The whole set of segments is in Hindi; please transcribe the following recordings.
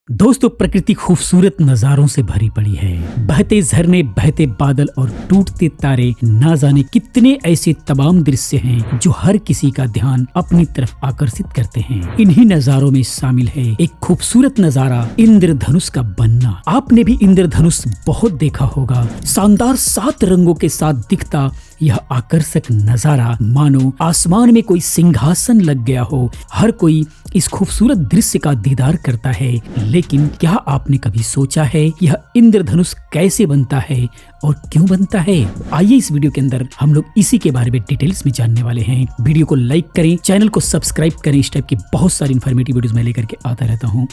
दोस्तों, प्रकृति खूबसूरत नजारों से भरी पड़ी है। बहते झरने, बहते बादल और टूटते तारे, ना जाने कितने ऐसे तमाम दृश्य हैं जो हर किसी का ध्यान अपनी तरफ आकर्षित करते हैं। इन्हीं नजारों में शामिल है एक खूबसूरत नजारा, इंद्रधनुष का बनना। आपने भी इंद्रधनुष बहुत देखा होगा। शानदार 7 रंगों के साथ दिखता यह आकर्षक नजारा मानो आसमान में कोई सिंहासन लग गया हो। हर कोई इस खूबसूरत दृश्य का दीदार करता है, लेकिन क्या आपने कभी सोचा है यह इंद्रधनुष कैसे बनता है और क्यों बनता है? आइए इस वीडियो के अंदर हम लोग इसी के बारे में डिटेल्स में जानने वाले हैं। वीडियो को लाइक करें, चैनल को सब्सक्राइब करें। इस टाइप की बहुत सारी इन्फॉर्मेटिव वीडियोस मैं लेकर के आता रहता हूँ।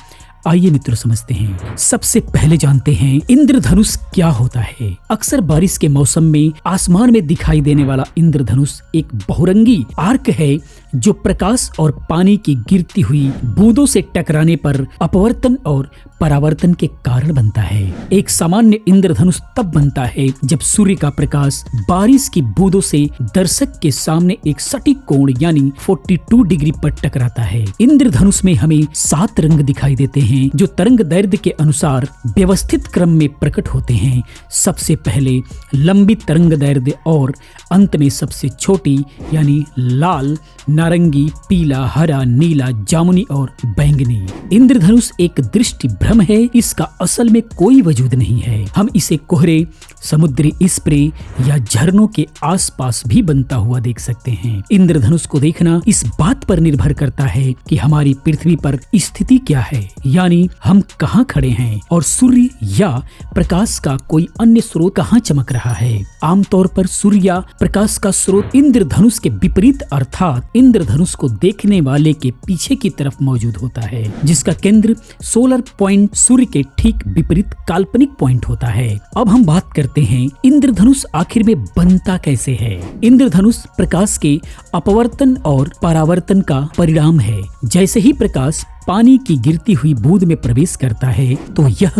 आइए मित्रों, समझते हैं। सबसे पहले जानते हैं इंद्रधनुष क्या होता है। अक्सर बारिश के मौसम में आसमान में दिखाई देने वाला इंद्रधनुष एक बहुरंगी आर्क है जो प्रकाश और पानी की गिरती हुई बूंदों से टकराने पर अपवर्तन और परावर्तन के कारण बनता है। एक सामान्य इंद्रधनुष तब बनता है जब सूर्य का प्रकाश बारिश की बूंदों से दर्शक के सामने एक सटीक कोण यानी 42 डिग्री पर टकराता है। इंद्रधनुष में हमें 7 रंग दिखाई देते हैं जो तरंग दैर्ध्य के अनुसार व्यवस्थित क्रम में प्रकट होते हैं। सबसे पहले लंबी तरंग दैर्ध्य और अंत में सबसे छोटी यानी लाल, नारंगी, पीला, हरा, नीला, जामुनी और बैंगनी। इंद्रधनुष एक दृष्टि भ्रम है। इसका असल में कोई वजूद नहीं है। हम इसे कोहरे, समुद्री स्प्रे या झरनों के आसपास भी बनता हुआ देख सकते हैं। इंद्रधनुष को देखना इस बात पर निर्भर करता है कि हमारी पृथ्वी पर स्थिति क्या है, यानी हम कहाँ खड़े हैं और सूर्य या प्रकाश का कोई अन्य स्रोत कहाँ चमक रहा है। आमतौर पर सूर्य या प्रकाश का स्रोत इंद्रधनुष के विपरीत अर्थात इंद्रधनुष को देखने वाले के पीछे की तरफ मौजूद होता है, जिसका केंद्र सोलर पॉइंट सूर्य के ठीक विपरीत काल्पनिक पॉइंट होता है। अब हम बात करते हैं इंद्रधनुष आखिर में बनता कैसे है। इंद्रधनुष प्रकाश के अपवर्तन और परावर्तन का परिणाम है। जैसे ही प्रकाश पानी की गिरती हुई बूंद में प्रवेश करता है तो यह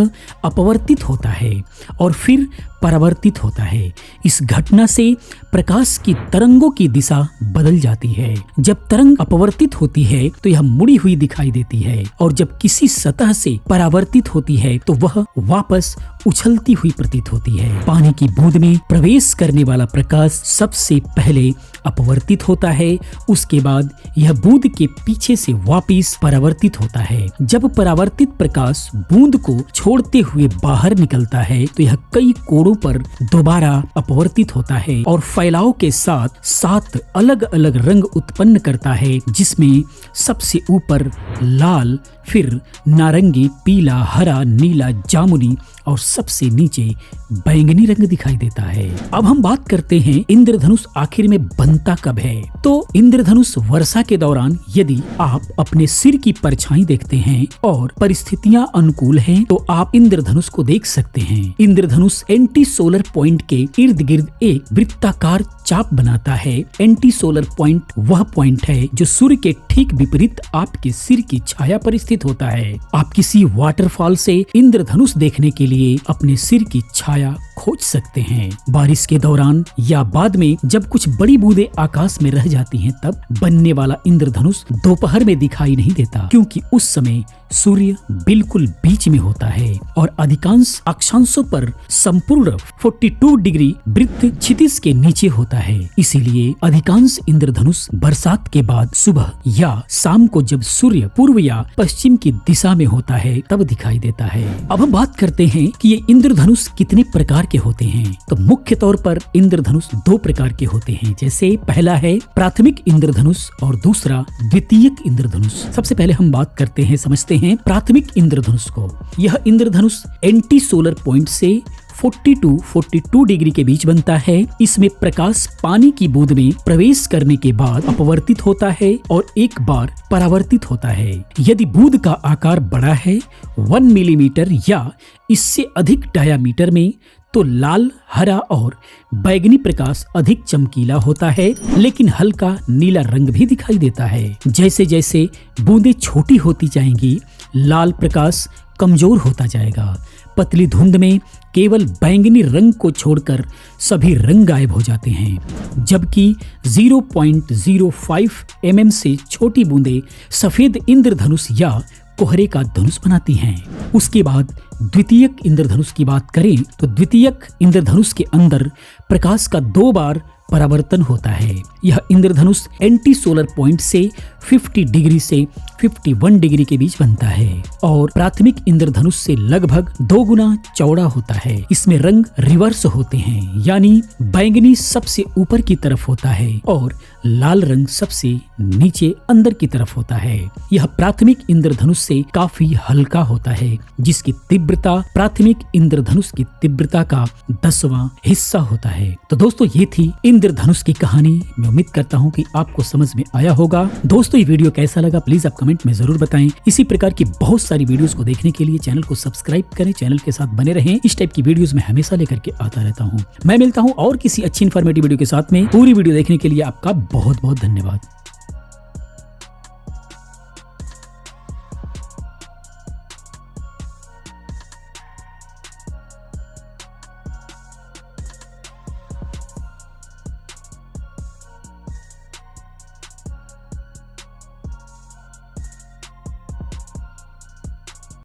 अपवर्तित होता है और फिर परावर्तित होता है। इस घटना से प्रकाश की तरंगों की दिशा बदल जाती है। जब तरंग अपवर्तित होती है तो यह मुड़ी हुई दिखाई देती है और जब किसी सतह से परावर्तित होती है तो वह वापस उछलती हुई प्रतीत होती है। पानी की बूंद में प्रवेश करने वाला प्रकाश सबसे पहले अपवर्तित होता है, उसके बाद यह बूंद के पीछे से वापस परावर्तित होता है। जब परावर्तित प्रकाश बूंद को छोड़ते हुए बाहर निकलता है तो यह कई कोणों पर दोबारा अपवर्तित होता है और फैलाव के साथ 7 अलग अलग रंग उत्पन्न करता है, जिसमें सबसे ऊपर लाल, फिर नारंगी, पीला, हरा, नीला, जामुनी और सबसे नीचे बैंगनी रंग दिखाई देता है। अब हम बात करते हैं इंद्रधनुष आखिर में बनता कब है। तो इंद्रधनुष वर्षा के दौरान यदि आप अपने सिर की परछाई देखते हैं और परिस्थितियां अनुकूल हैं तो आप इंद्रधनुष को देख सकते हैं। इंद्रधनुष एंटी सोलर पॉइंट के इर्द गिर्द एक वृत्ताकार चाप बनाता है। एंटी सोलर पॉइंट वह पॉइंट है जो सूर्य के ठीक विपरीत आपके सिर की छाया पर स्थित होता है। आप किसी वाटरफॉल से इंद्रधनुष देखने के लिए अपने सिर की छाया खोज सकते हैं। बारिश के दौरान या बाद में जब कुछ बड़ी बूंदें आकाश में रह जाती हैं तब बनने वाला इंद्रधनुष दोपहर में दिखाई नहीं देता, क्योंकि उस समय सूर्य बिल्कुल बीच में होता है और अधिकांश अक्षांशों पर संपूर्ण 42 डिग्री वृत्त क्षितिज के नीचे होता है। इसीलिए अधिकांश इंद्रधनुष बरसात के बाद सुबह या शाम को जब सूर्य पूर्व या पश्चिम की दिशा में होता है तब दिखाई देता है। अब हम बात करते हैं कि ये इंद्रधनुष कितने प्रकार के होते हैं। तो मुख्य तौर पर इंद्रधनुष 2 प्रकार के होते हैं। जैसे पहला है प्राथमिक इंद्रधनुष और दूसरा द्वितीयक इंद्रधनुष। सबसे पहले हम बात करते हैं, समझते हैं प्राथमिक इंद्रधनुष को। यह इंद्रधनुष एंटी सोलर पॉइंट से 42 डिग्री के बीच बनता है। इसमें प्रकाश पानी की बूंद में प्रवेश करने के बाद अपवर्तित होता है और एक बार परावर्तित होता है। यदि बूंद का आकार बड़ा है 1 मिलीमीटर या इससे अधिक डायामीटर में तो लाल, हरा और बैंगनी प्रकाश अधिक चमकीला होता है, लेकिन हल्का नीला रंग भी दिखाई देता है। जैसे जैसे बूंदें छोटी होती जाएंगी लाल प्रकाश कमजोर होता जाएगा। पतली धुंध में केवल बैंगनी रंग को छोड़कर सभी रंग गायब हो जाते हैं, जबकि 0.05 mm से छोटी बूंदें सफेद इंद्रधनुष या कोहरे का धनुष बनाती हैं। उसके बाद द्वितीयक इंद्रधनुष की बात करें तो द्वितीयक इंद्रधनुष के अंदर प्रकाश का 2 बार परावर्तन होता है। यह इंद्रधनुष एंटी सोलर पॉइंट से 50 डिग्री से 51 डिग्री के बीच बनता है और प्राथमिक इंद्रधनुष से लगभग 2 गुना चौड़ा होता है। इसमें रंग रिवर्स होते हैं, यानी बैंगनी सबसे ऊपर की तरफ होता है और लाल रंग सबसे नीचे अंदर की तरफ होता है। यह प्राथमिक इंद्रधनुष से काफी हल्का होता है, जिसकी तीव्रता प्राथमिक इंद्रधनुष की तीव्रता का 10वां हिस्सा होता है। तो दोस्तों, ये थी इंद्रधनुष की कहानी। मैं उम्मीद करता हूँ कि आपको समझ में आया होगा। दोस्तों, ये वीडियो कैसा लगा प्लीज आप कमेंट में जरूर बताएं। इसी प्रकार की बहुत सारी वीडियोस को देखने के लिए चैनल को सब्सक्राइब करें, चैनल के साथ बने रहें। इस टाइप की वीडियोस मैं हमेशा लेकर के आता रहता हूँ। मैं मिलता हूँ और किसी अच्छी इन्फॉर्मेटिव वीडियो के साथ में। पूरी वीडियो देखने के लिए आपका बहुत बहुत धन्यवाद।